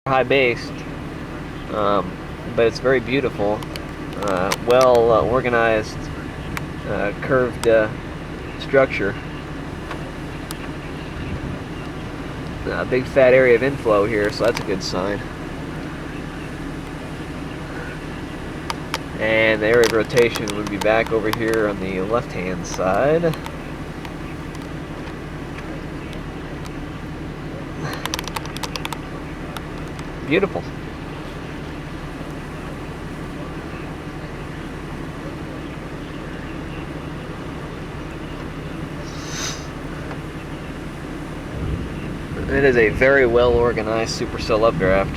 high based, but it's very beautiful, well organized, curved structure. Big fat area of inflow here, so that's a good sign. And the area of rotation would be back over here on the left-hand side. Beautiful. It is a very well organized supercell updraft.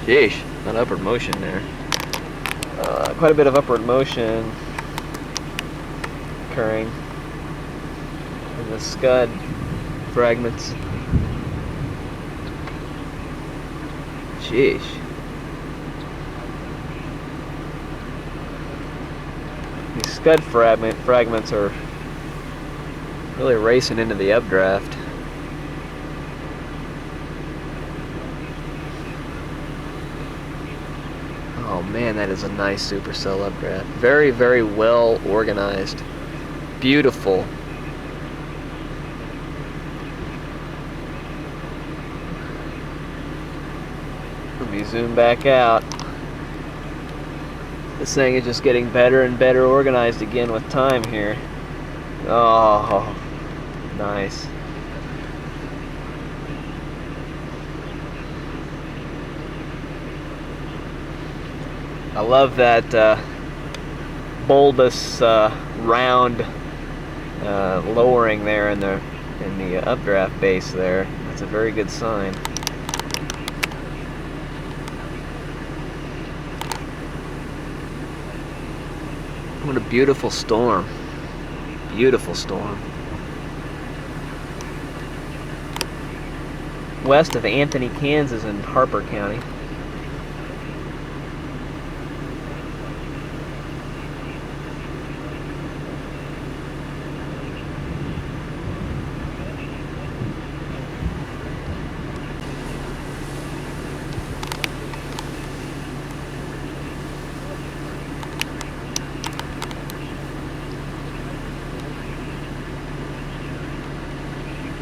Sheesh, an upward motion there. Quite a bit of upward motion occurring in the scud fragments. Sheesh. These scud fragments are really racing into the updraft. Oh man, that is a nice supercell updraft. Very, very well organized. Beautiful. Let me zoom back out. This thing is just getting better and better organized again with time here. Oh, nice. I love that bulbous round lowering there in the updraft base there. That's a very good sign. What a beautiful storm. Beautiful storm. West of Anthony, Kansas in Harper County.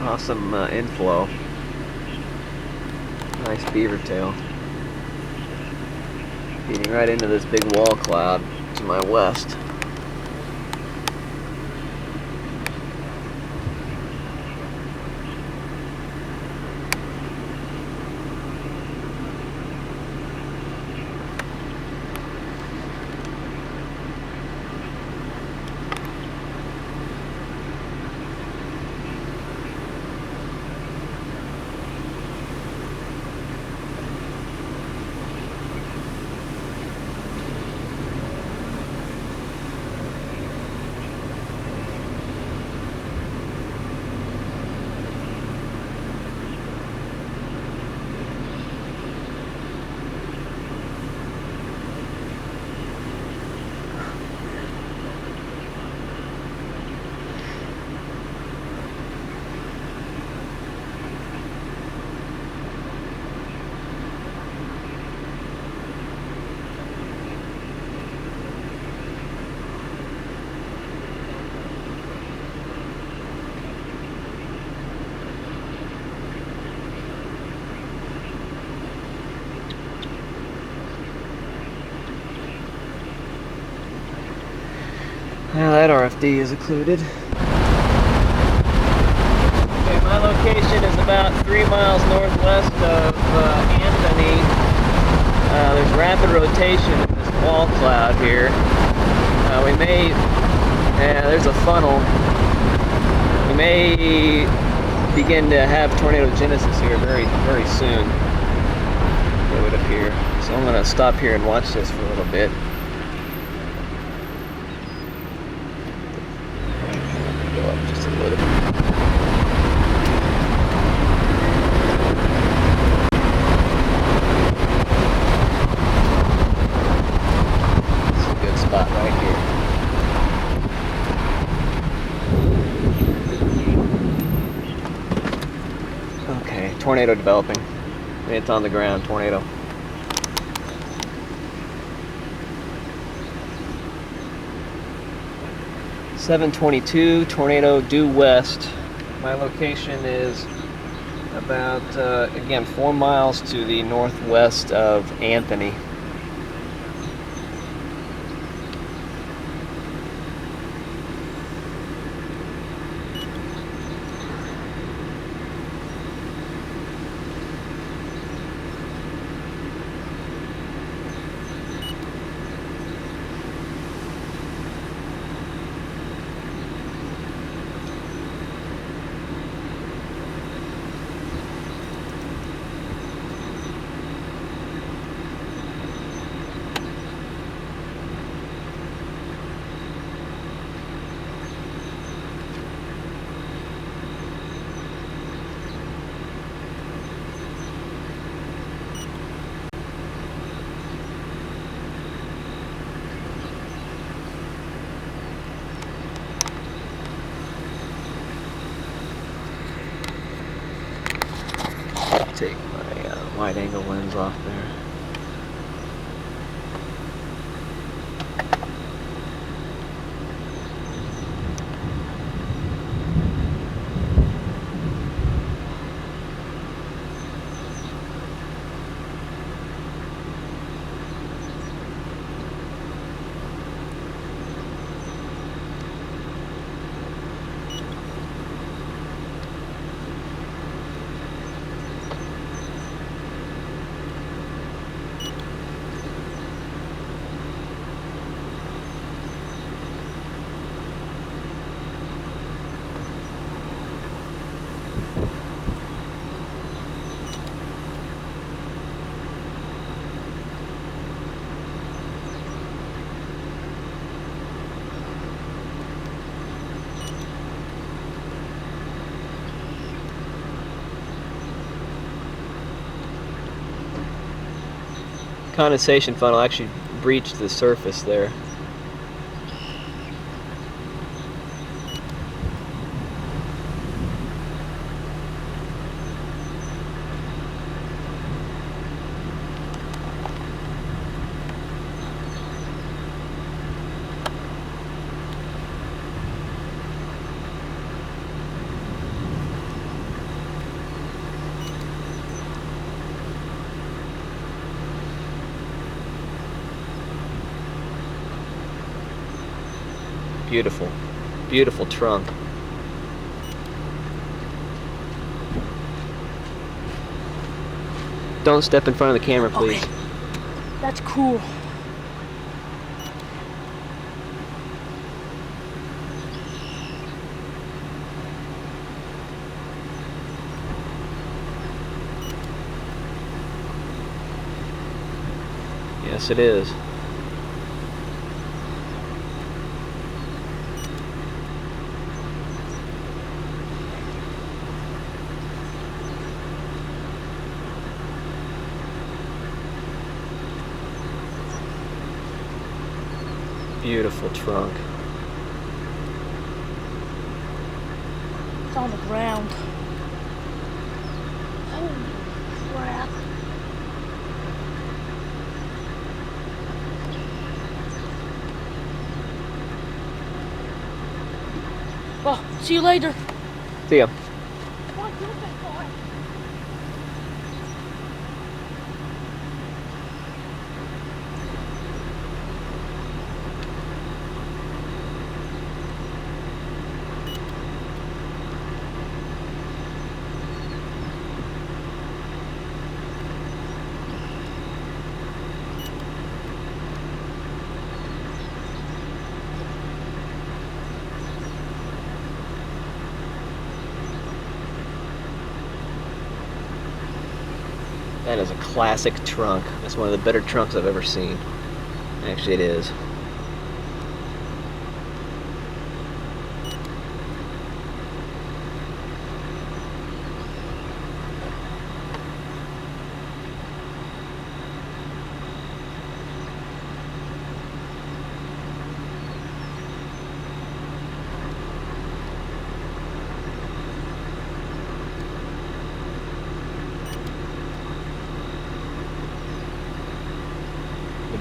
Awesome inflow. Nice beaver tail. Feeding right into this big wall cloud to my west. Well, that RFD is occluded. Okay, my location is about 3 miles northwest of Anthony. There's rapid rotation in this wall cloud here. may, there's a funnel. We may begin to have tornadogenesis here very, very soon, it would appear. So I'm going to stop here and watch this for a little bit. Go up just a little bit. It's a good spot right here. Okay, tornado developing. It's on the ground, tornado. .722, tornado due west. My location is about, again, 4 miles to the northwest of Anthony. Take my wide angle lens off there. Condensation funnel actually breached the surface there. Beautiful, beautiful trunk. Don't step in front of the camera, please. Okay. That's cool. Yes, it is. Beautiful trunk. It's on the ground. Holy crap. Well, see you later. See ya. What you looking for? That is a classic trunk. That's one of the better trunks I've ever seen. Actually, it is.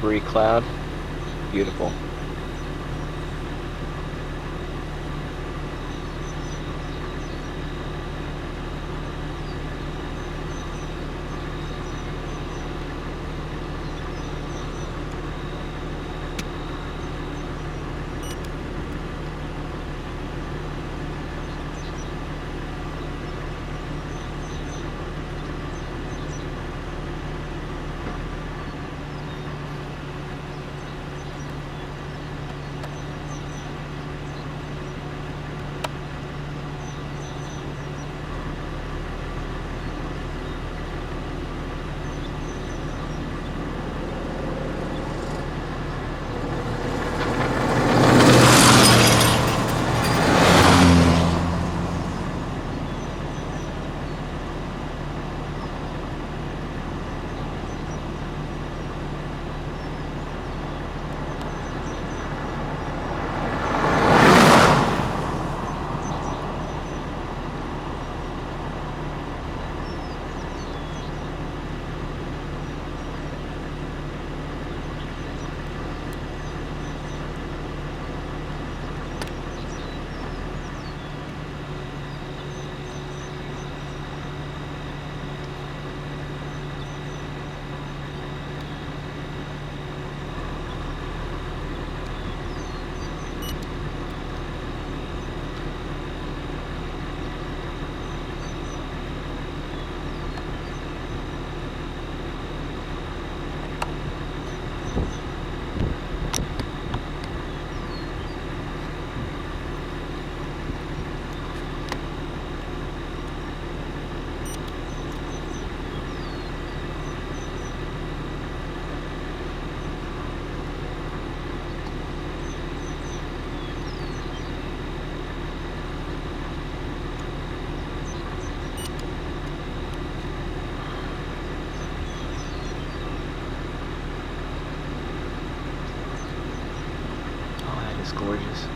Debris cloud, beautiful. It's gorgeous.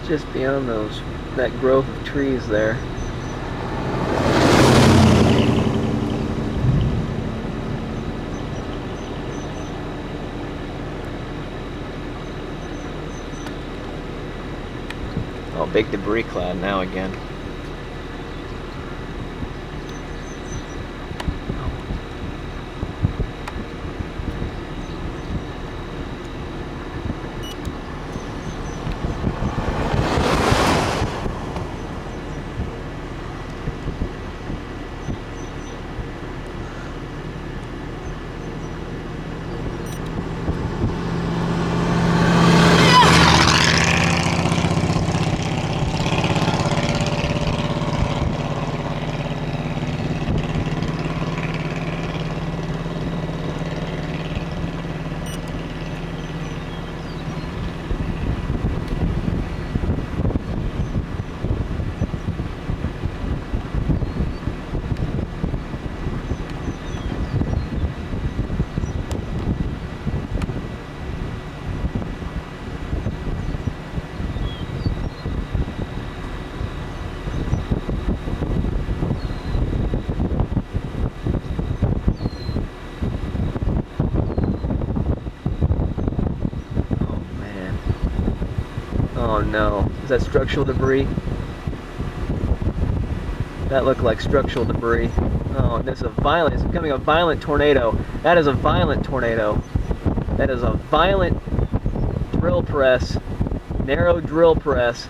Just beyond that grove of trees there. Oh, big debris cloud now again. Oh no, is that structural debris? That looked like structural debris. Oh, and it's becoming a violent tornado. That is a violent tornado. That is a violent drill press, narrow drill press.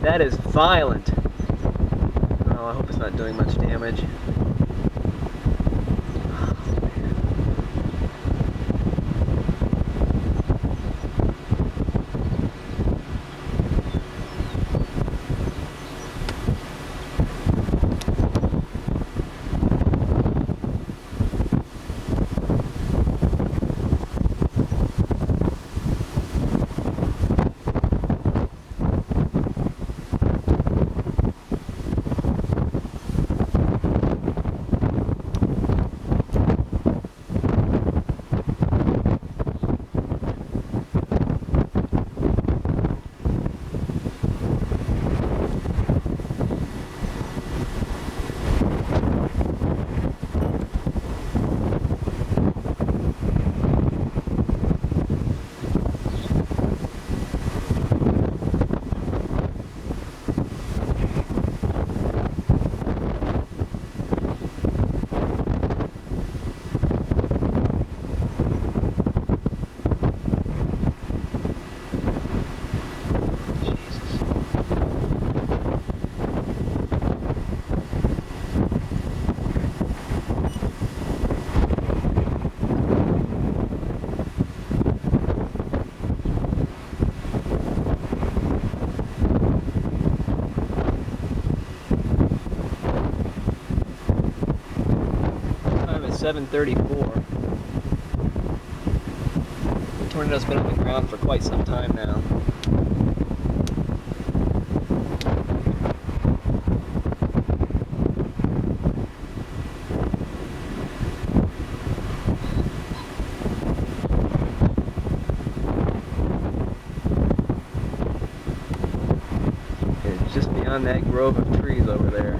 That is violent. Oh, I hope it's not doing much damage. Time is 7:34. The tornado's been on the ground for quite some time now. It's just beyond that grove of trees over there.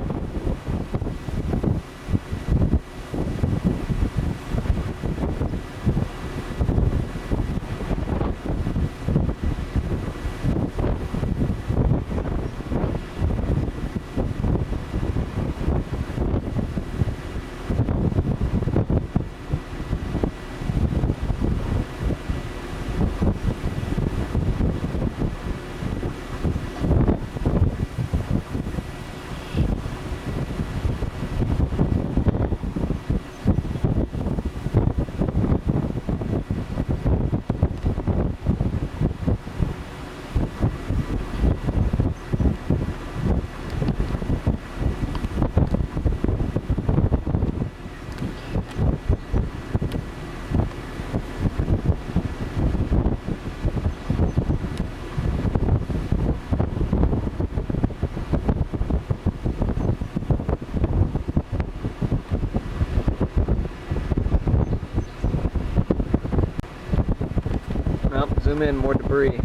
Well, zoom in, more debris.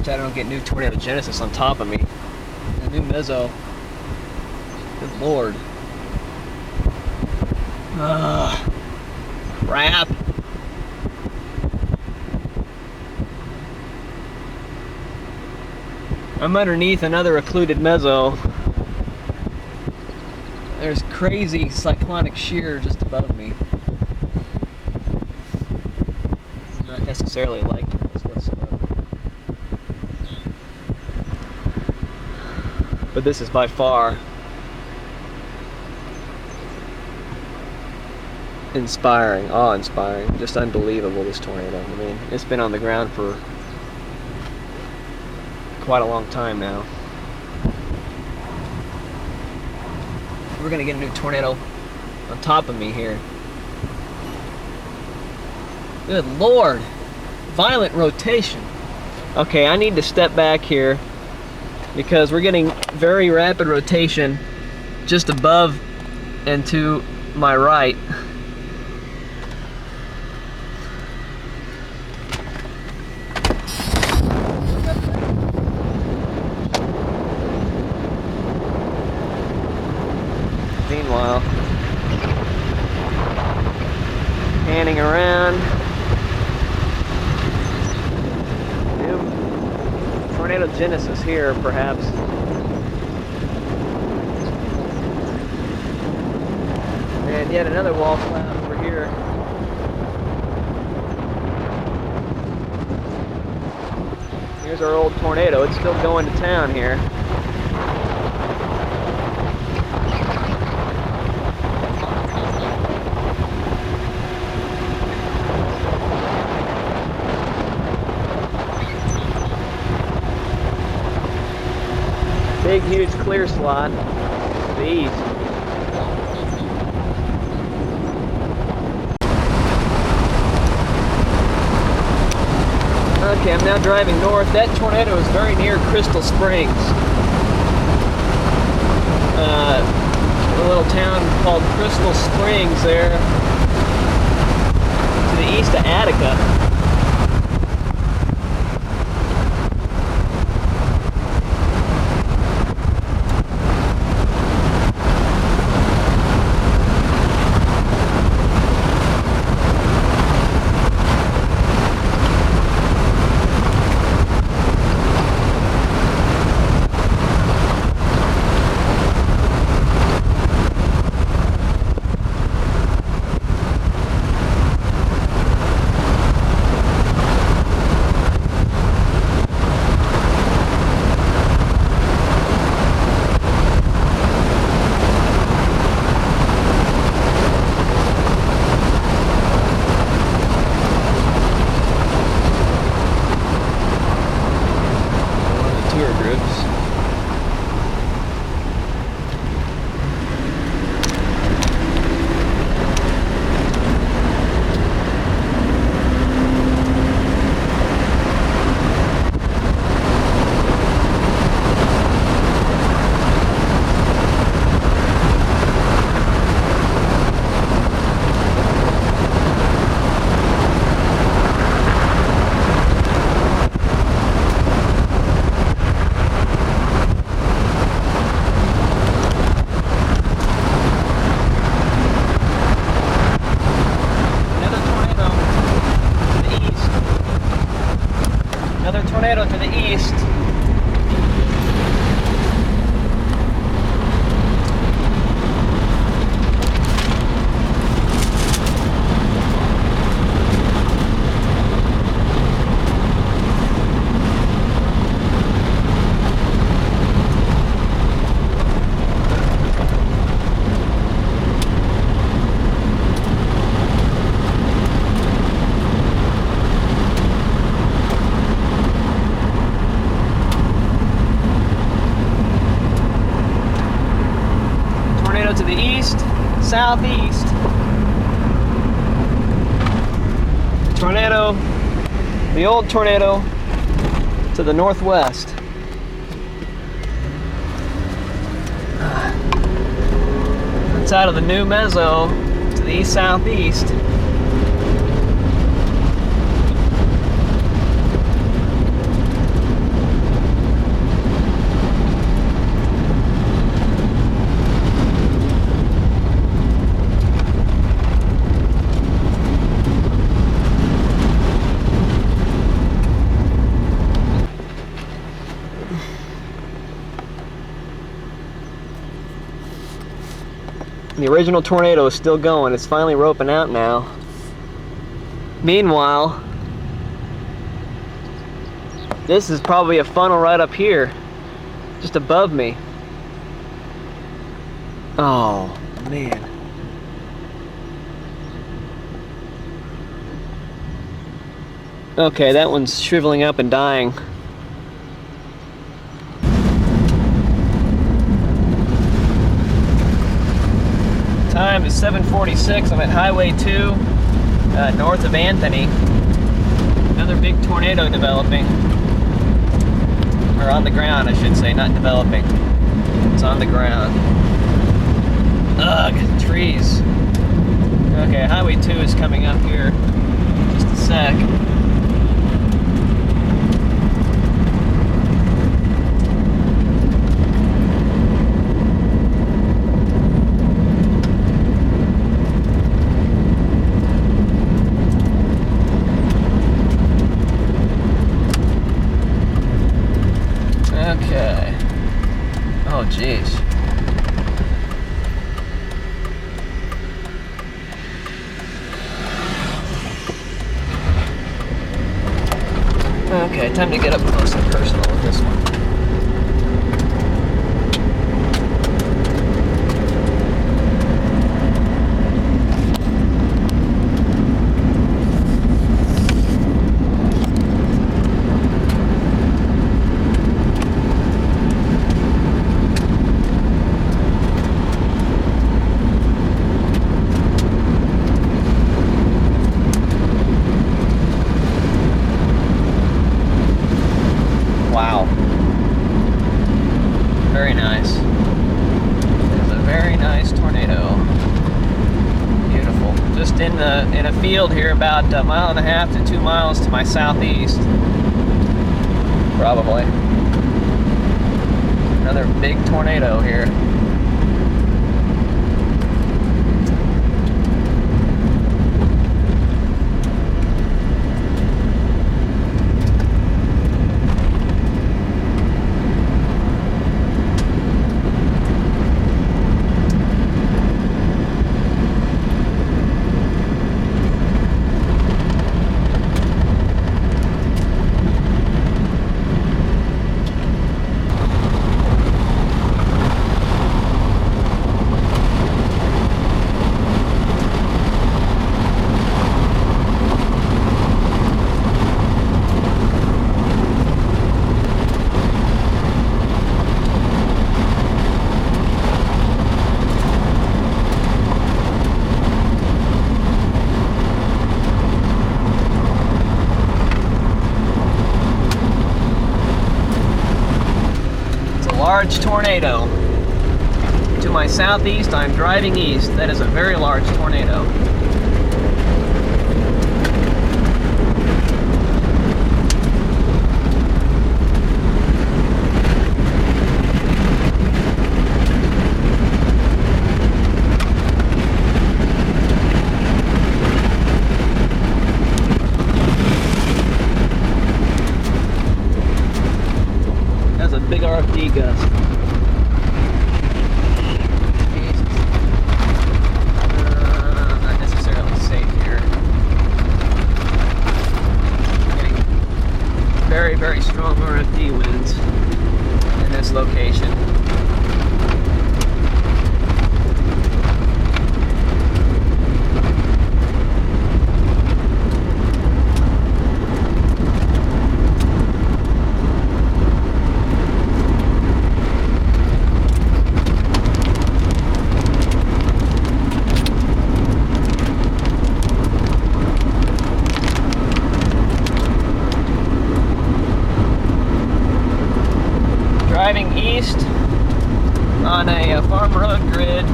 Watch out I don't get new tornado genesis on top of me. The new mezzo. Good lord. Ugh. Crap. I'm underneath another occluded mezzo. There's crazy cyclonic shear just above me. Not necessarily like this whatsoever. But this is by far inspiring, awe-inspiring, just unbelievable, this tornado. I mean, it's been on the ground for quite a long time now. We're gonna get a new tornado on top of me here. Good lord, violent rotation. Okay, I need to step back here because we're getting very rapid rotation just above and to my right. Meanwhile, panning around. New tornado genesis here, perhaps. And yet another wall slab over here. Here's our old tornado. It's still going to town here. Big, huge clear slot to the east. Okay, I'm now driving north. That tornado is very near Crystal Springs. A little town called Crystal Springs there to the east of Attica. Tornado to the east. To the east, southeast. Tornado, the old tornado to the northwest. Inside of the new mezzo to the east southeast. original tornado is still going. It's finally roping out now. Meanwhile, this is probably a funnel right up here, just above me. Oh, man. Okay, that one's shriveling up and dying. Time is 7:46. I'm at Highway 2, north of Anthony. Another big tornado developing. Or on the ground, I should say, not developing. It's on the ground. Ugh, trees. Okay, Highway 2 is coming up here. Just a sec. Okay. Oh, jeez. Okay, time to get up close and personal with this one. Wow. Very nice. It's a very nice tornado. Beautiful. Just in a field here about 1.5 miles to 2 miles to my southeast. Probably. Another big tornado here. Large tornado. To my southeast, I'm driving east. That is a very large tornado. That's a big RFD gust. Not necessarily safe here. Getting very, very strong RFD winds in this location. Driving east on a farm road grid.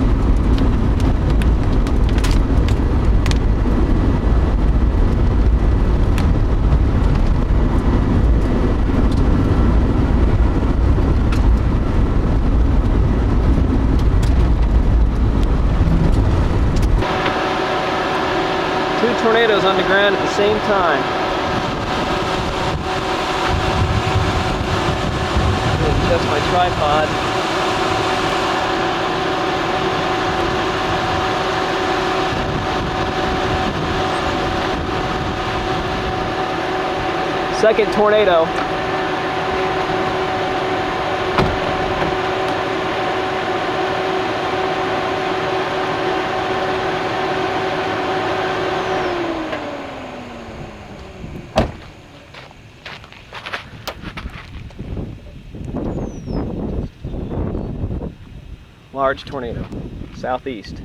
Two tornadoes on the ground at the same time. Adjust my tripod. Second tornado. Large tornado, southeast.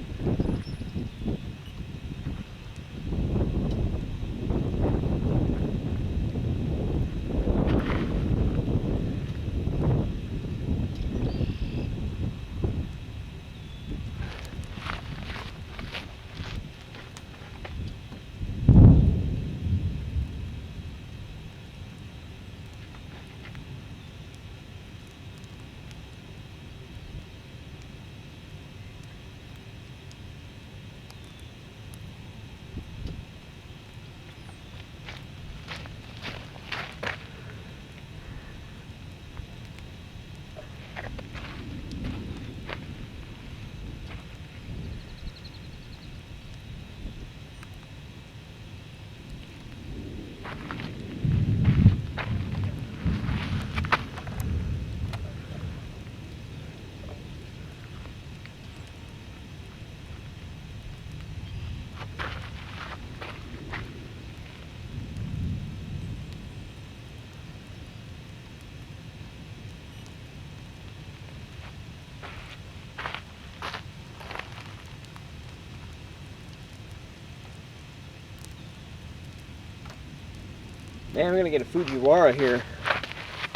Man, we're gonna get a Fujiwara here.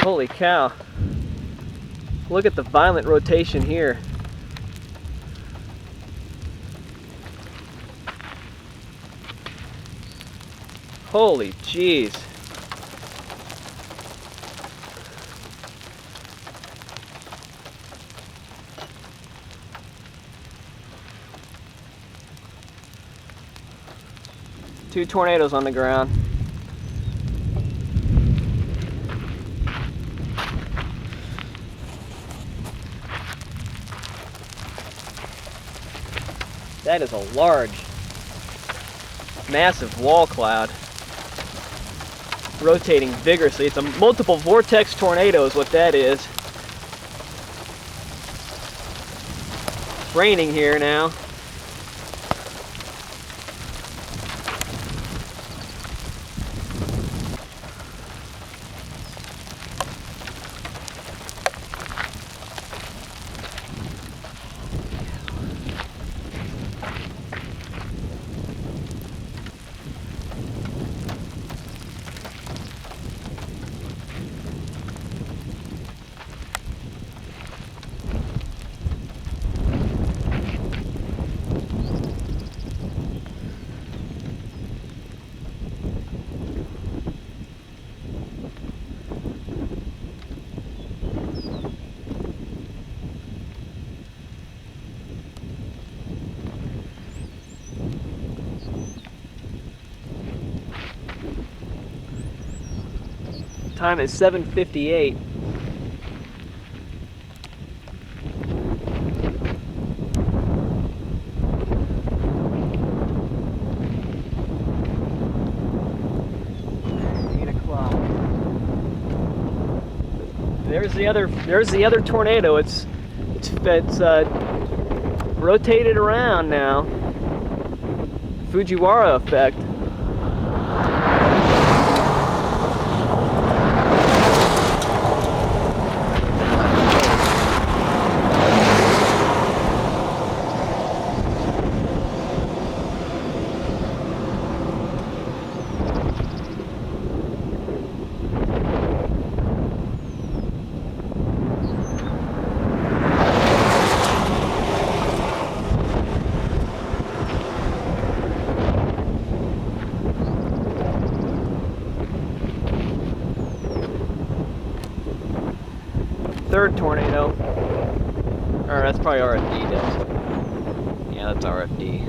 Holy cow. Look at the violent rotation here. Holy jeez. Two tornadoes on the ground. That is a large, massive wall cloud rotating vigorously. It's a multiple vortex tornado is what that is. It's raining here now. Time is 7:58. There's the other tornado. It's rotated around now. Fujiwara effect. Third tornado, or that's probably RFD, yeah, that's RFD.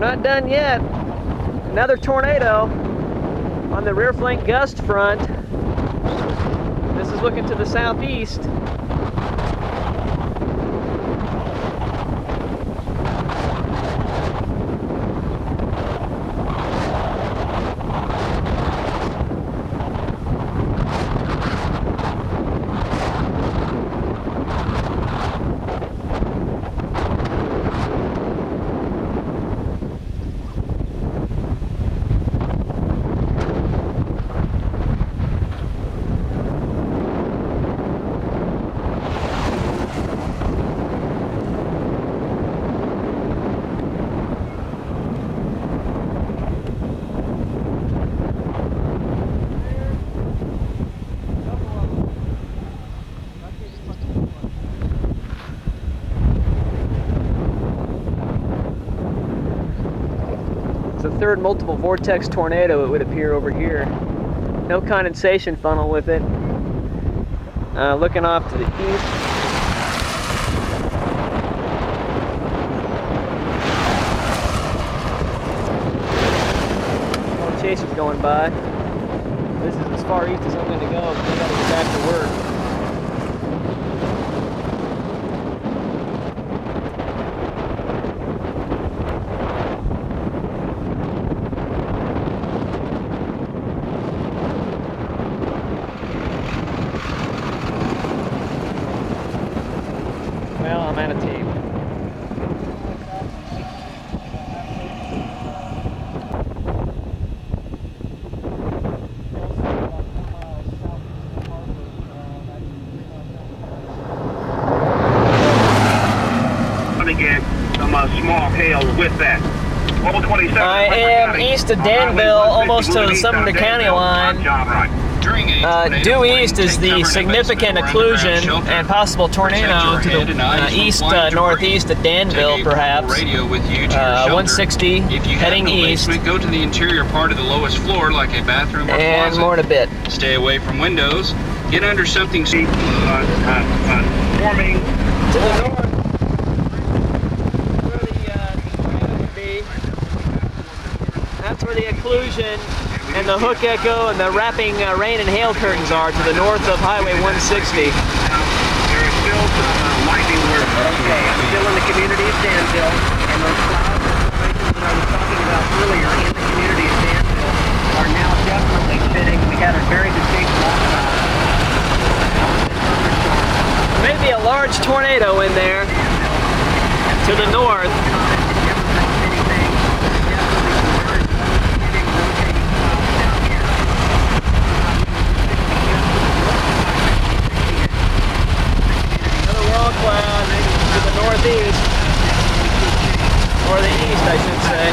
not done yet. Another tornado on the rear flank gust front. This is looking to the southeast. The third multiple vortex tornado, it would appear over here. No condensation funnel with it. Looking off to the east. No chasers going by. This is as far east as I'm going to go. I got to get back to work. Well, I'm out of tape. Get some small hail with that. I am east of Danville, almost to the Sumner County line. Due east is the significant occlusion and possible tornado to the east northeast of Danville, perhaps. 160 heading east. Go to the interior part of the lowest floor, like a bathroom or and closet. more in a bit. Stay away from windows. Get under something. Forming To the north, where the tornado would be. That's where the occlusion and the hook echo and the wrapping rain and hail curtains are to the north of Highway 160. There is still some lightning work. Okay, I'm still in the community of Danville, and those cloud formations that I was talking about earlier in the community of Danville are now definitely fitting. We had a very distinct walkabout. Maybe a large tornado in there to the north. Another wall cloud to the northeast, or the east, I should say.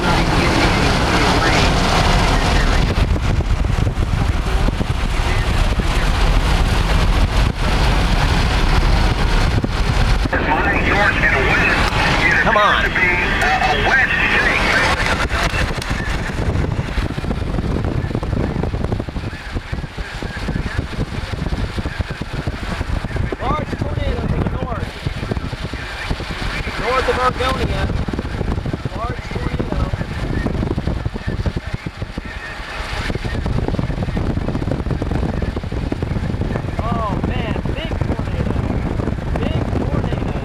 Come on. Large tornado to the north. North of Argonia. Large tornado. Oh man, big tornado. Big tornado.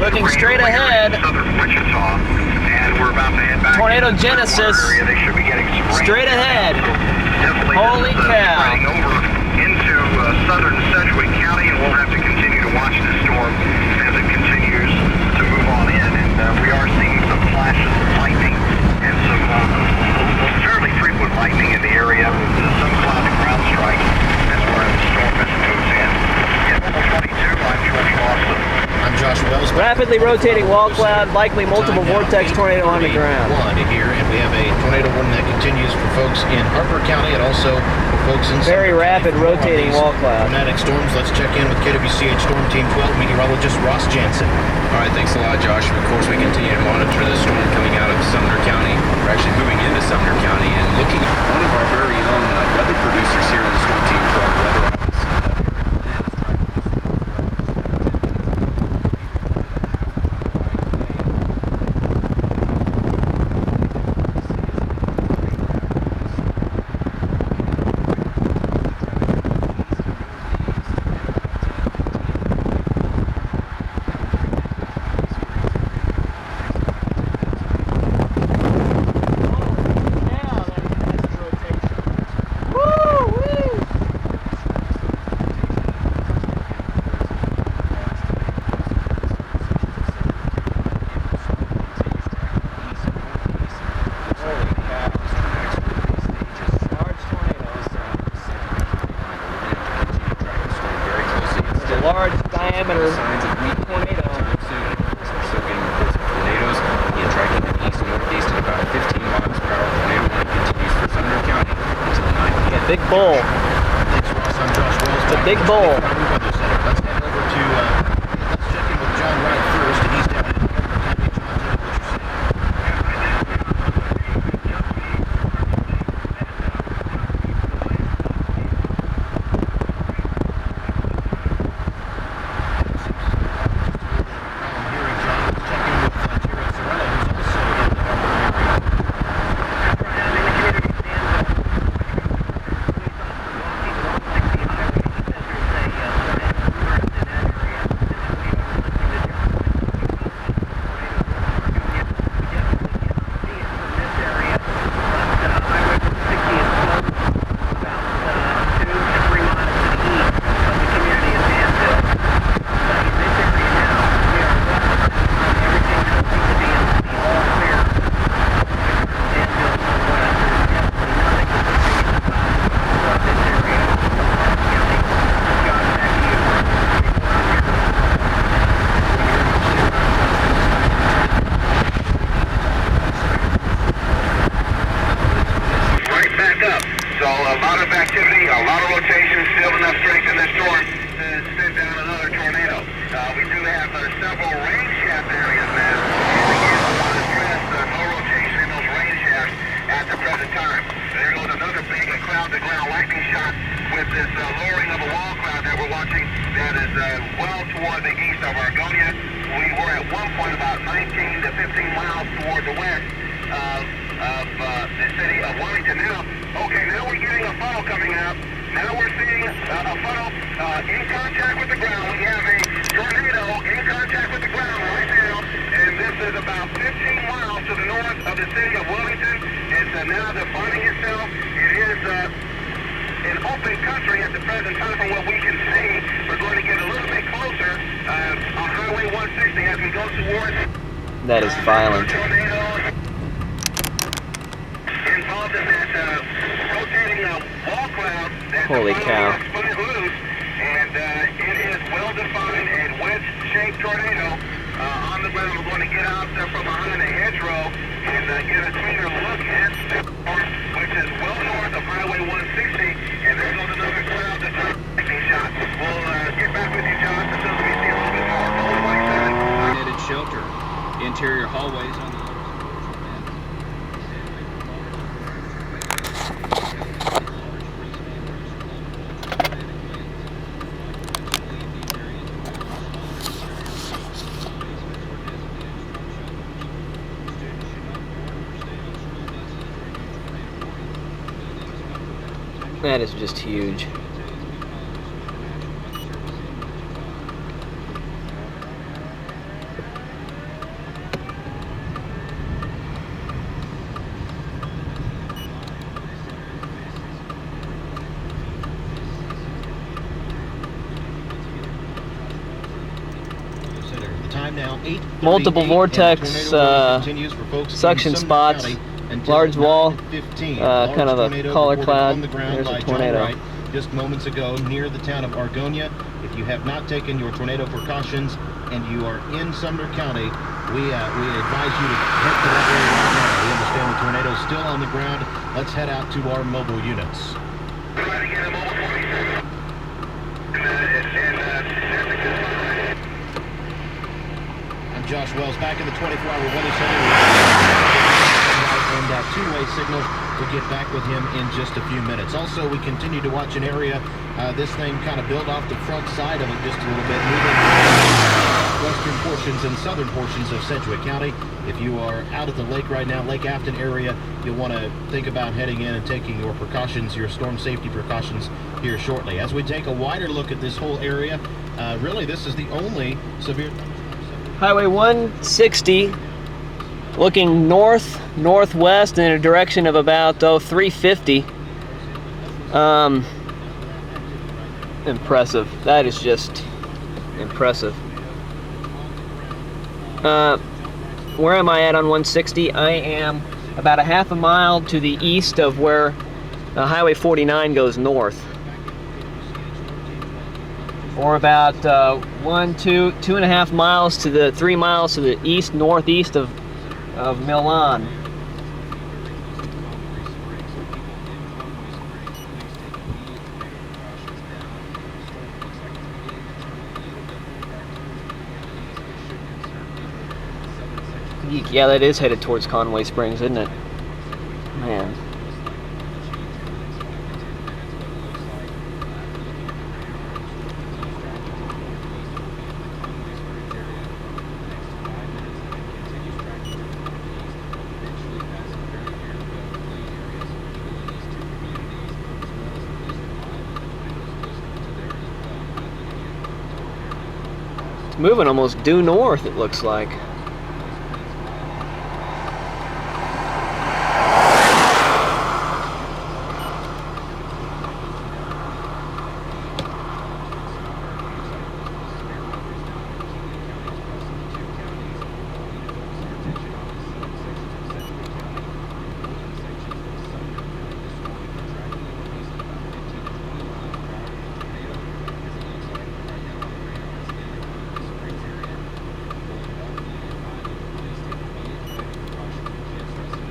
Looking straight ahead. Southern Wichita, and we're about to head back Tornado into the genesis. area. They should be getting some rain. Straight ahead. Definitely Holy cow. spreading over into southern Sedgwick County, and we'll have to continue to watch this storm as it continues to move on in. And we are seeing some flashes of lightning and some fairly frequent lightning in the area with some cloud and ground strikes as far as the storm as it moves in. In Mobile 22, I'm George Lawson. I'm Josh Wells. Rapidly rotating wall cloud, likely multiple vortex tornado on the ground. Here, and we have a tornado warning that continues for folks in Harper County and also for folks in Very rapid rotating wall cloud. dramatic storms. Let's check in with KWCH Storm Team 12 meteorologist Ross Jansen. All right, thanks a lot, Josh. Of course, we continue to monitor the storm coming out of Sumner County. We're actually moving into Sumner County and looking at one of our very own weather producers here in the Storm Team 12 weather office. Large diameter Signs of weak tornado. soon. We're still getting reports of tornadoes and tracking the east and northeast at about 15 miles per hour. Tornado warning continues for Sumner County until 9 p.m. Yeah, big bull. Thanks, Ross. I'm Josh Wells. It's a big bull. Weather Center. Let's head over to let's check in with John Wright first, and he's down in Harper County. John, tell me what you're seeing. Right back up. So a lot of activity, a lot of rotation, still enough strength in this storm to send down another tornado. We do have several rain shaft areas now. And again, I want to stress no rotation in those rain shafts at the present time. There goes another big cloud-to-ground lightning shot with this lowering of a wall cloud that we're watching that is well toward the east of Argonia. We were at one point about 19 to 15 miles toward the west of the city of Wellington. Now we're getting a funnel coming out. Now we're seeing a funnel in contact with the ground. We have a tornado in contact with the ground right now, and this is about 15 miles to the north of the city of Wellington. It's now defining itself. It is an open country at the present time from what we can see. We're going to get a little bit closer on Highway 160 as we go towards... That is violent. Involved in that rotating wall cloud that Holy cow. spun it loose, and it is well-defined and wedge-shaped tornado on the ground. We're going to get out from behind a hedgerow and get a cleaner look at the storm, which is well north of Highway 160, and there goes another cloud that's lightning shot. We'll get back with you, John, as soon as we see a little bit more. Netted shelter, interior hallways on the lower That is just huge. time now, 8:38, multiple and vortex tornado warning continues for folks in suction Sumner spots, County until large wall, 9:15. kind of a Tornado collar reported cloud. on the ground There's a by John tornado. Wright just moments ago near the town of Argonia. If you have not taken your tornado precautions and you are in Sumner County, we advise you to head to that area right now. We understand the tornado is still on the ground. Let's head out to our mobile units. I'm Josh Wells, back in the 24-hour weather center. And that two-way signal to get back with him in just a few minutes. Also, we continue to watch an area, this thing kind of built off the front side of it just a little bit, moving western portions and southern portions of Sedgwick County. If you are out at the lake right now, Lake Afton area, you'll want to think about heading in and taking your precautions, your storm safety precautions here shortly. As we take a wider look at this whole area, really this is the only severe... Highway 160, looking northwest in a direction of about 350. Impressive. That is just impressive. Where am I at on 160? I am about a half a mile to the east of where Highway 49 goes north, or about 2.5 miles to the 3 miles to the east northeast of Milan. Yeah, that is headed towards Conway Springs, isn't it? Man. It's moving almost due north, it looks like.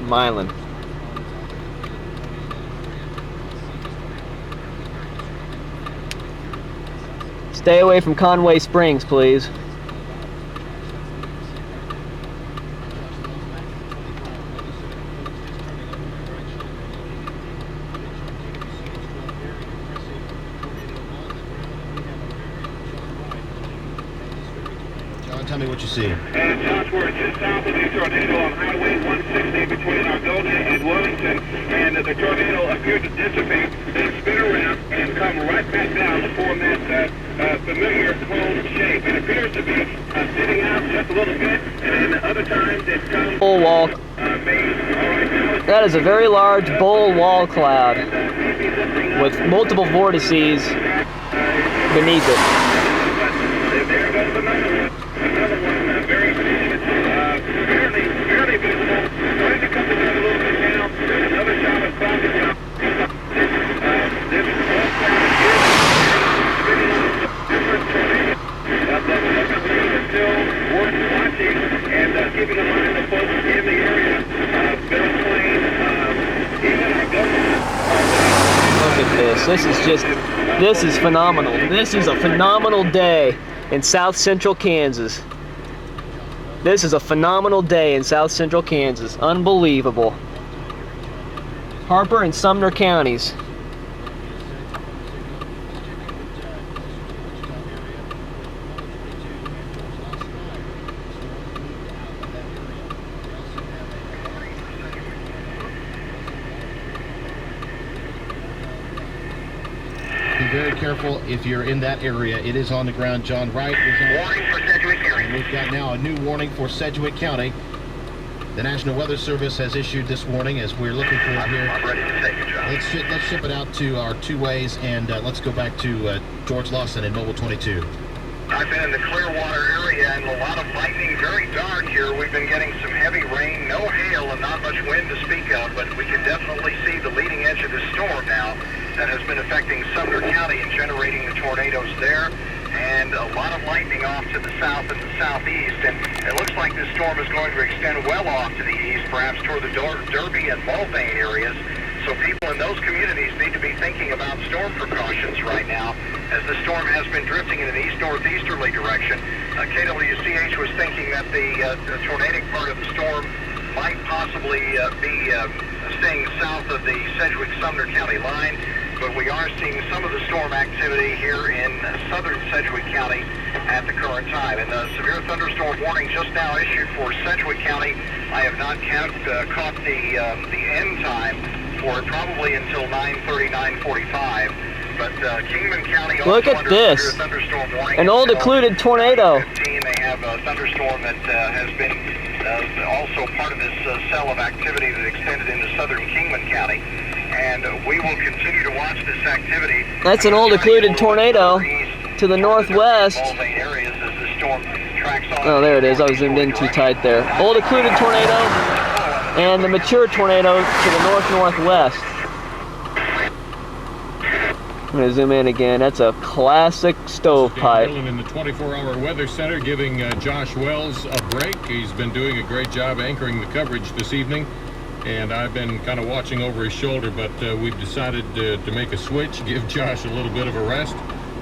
Milan. Stay away from Conway Springs, please. John, tell me what you see. And Josh, we're just south of the tornado on Highway 160 between Argonia and Wilmington, and the tornado appeared to dissipate, then spin around and come right back down to form that familiar cone shape. It appears to be sitting out just a little bit, and then other times it comes... Bull wall. That is a very large bull wall cloud with multiple vortices beneath it. There goes another one, very fairly visible, starting to come down a little bit now. Another shot of cloud down. This whole cloud is spinning on different tornadoes. It's still worth watching and keeping in mind the folks in the area. Bill Plain, even our government. Look at this. This is phenomenal. This is a phenomenal day in South Central Kansas. This is a phenomenal day in South Central Kansas. Unbelievable. Harper and Sumner counties. Be very careful if you're in that area. It is on the ground. John Wright is on. Warning for Sedgwick County. And we've got now a new warning for Sedgwick County. The National Weather Service has issued this warning as we're looking for it here. I'm ready to take it, John. Let's ship it out to our two ways, and let's go back to George Lawson in Mobile 22. I've been in the Clearwater area and a lot of lightning, very dark here. We've been getting some heavy rain, no hail, and not much wind to speak of, but we can definitely see the leading edge of the storm now that has been affecting Sumner County and generating the tornadoes there. And a lot of lightning off to the south and the southeast, and it looks like this storm is going to extend well off to the east, perhaps toward the Derby and Mulvane areas. So people in those communities need to be thinking about storm precautions right now, as the storm has been drifting in an east-northeasterly direction. KWCH was thinking that the tornadic part of the storm might possibly be staying south of the Sedgwick-Sumner County line, but we are seeing some of the storm activity here in southern Sedgwick County at the current time. And the severe thunderstorm warning just now issued for Sedgwick County. I have not caught the end time for it, probably until 9:30, 9:45. But Kingman County also Look at under this. severe thunderstorm warning. An old occluded tornado. 15, they have a thunderstorm that has been also part of this cell of activity that extended into southern Kingman County. And we will continue to watch this activity. That's an old occluded tornado to the northwest. Areas as the storm tracks on. Oh, there it is. I was zoomed in too tight there. Old occluded tornado and the mature tornado to the north-northwest. I'm going to zoom in again. That's a classic stovepipe. Dan Dillon in the 24-hour weather center giving Josh Wells a break. He's been doing a great job anchoring the coverage this evening, and I've been kind of watching over his shoulder, but we've decided to make a switch, give Josh a little bit of a rest.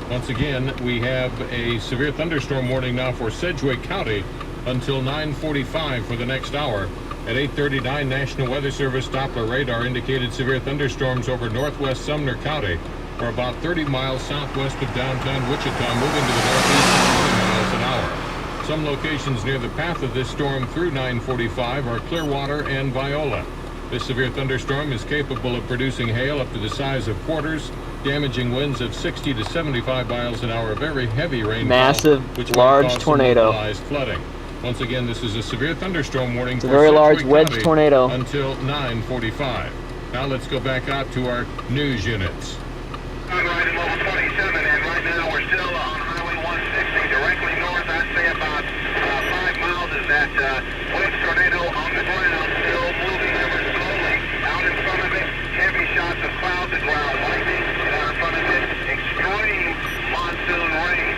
Once again, we have a severe thunderstorm warning now for Sedgwick County until 9:45 for the next hour. At 8:39, National Weather Service Doppler radar indicated severe thunderstorms over northwest Sumner County, or about 30 miles southwest of downtown Wichita, moving to the northeast at 20 miles an hour. Some locations near the path of this storm through 9:45 are Clearwater and Viola. This severe thunderstorm is capable of producing hail up to the size of quarters, damaging winds of 60 to 75 miles an hour, very heavy rainfall, Massive, which large might cause tornado. some localized flooding. Once again, this is a severe thunderstorm warning It's a for very large Sedgwick wedge County tornado. until 9:45. Now let's go back out to our news units. Right at level 27, and right now we're still on Highway 160, directly north. I'd say about 5 miles is that wedge tornado on the ground, still moving ever slowly. Out in front of it, heavy shots of clouds and ground lightning, and out in front of it, extreme monsoon rain.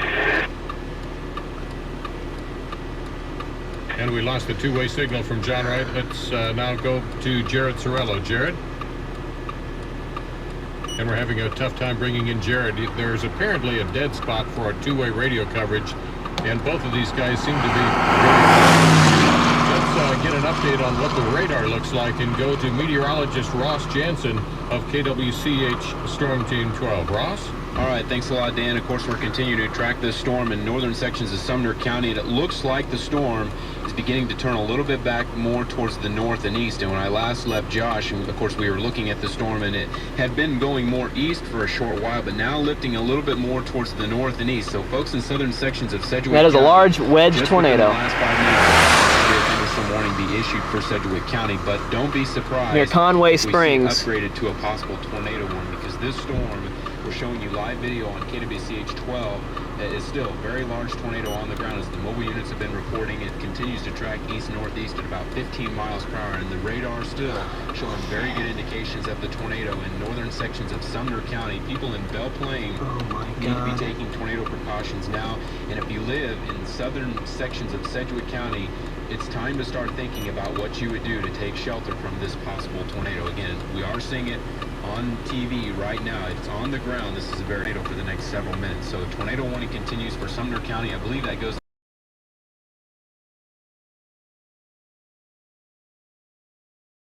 And we lost the two-way signal from John Wright. Let's now go to Jared Sorello. Jared? And we're having a tough time bringing in Jared. There's apparently a dead spot for our two-way radio coverage, and both of these guys seem to be Let's get an update on what the radar looks like and go to meteorologist Ross Jansen of KWCH Storm Team 12. Ross? All right, thanks a lot, Dan. Of course, we're continuing to track this storm in northern sections of Sumner County, and it looks like the storm is beginning to turn a little bit back more towards the north and east. And when I last left Josh, and of course we were looking at the storm, and it had been going more east for a short while, but now lifting a little bit more towards the north and east. So folks in southern sections of Sedgwick That is a County, large wedge just tornado. within the last 5 minutes, thunderstorm warning be issued for Sedgwick County, but don't be surprised Near Conway if we see Springs. upgraded to a possible tornado warning, because this storm, we're showing you live video on KWCH 12, is still a very large tornado on the ground. As the mobile units have been reporting, it continues to track east-northeast at about 15 miles per hour, and the radar still showing very good indications of the tornado in northern sections of Sumner County. People in Belle Plaine need to be taking tornado precautions now, and if you live in southern sections of Sedgwick County, it's time to start thinking about what you would do to take shelter from this possible tornado. Again, we are seeing it on TV right now. It's on the ground. This is a tornado for the next several minutes. So tornado warning continues for Sumner County. I believe that goes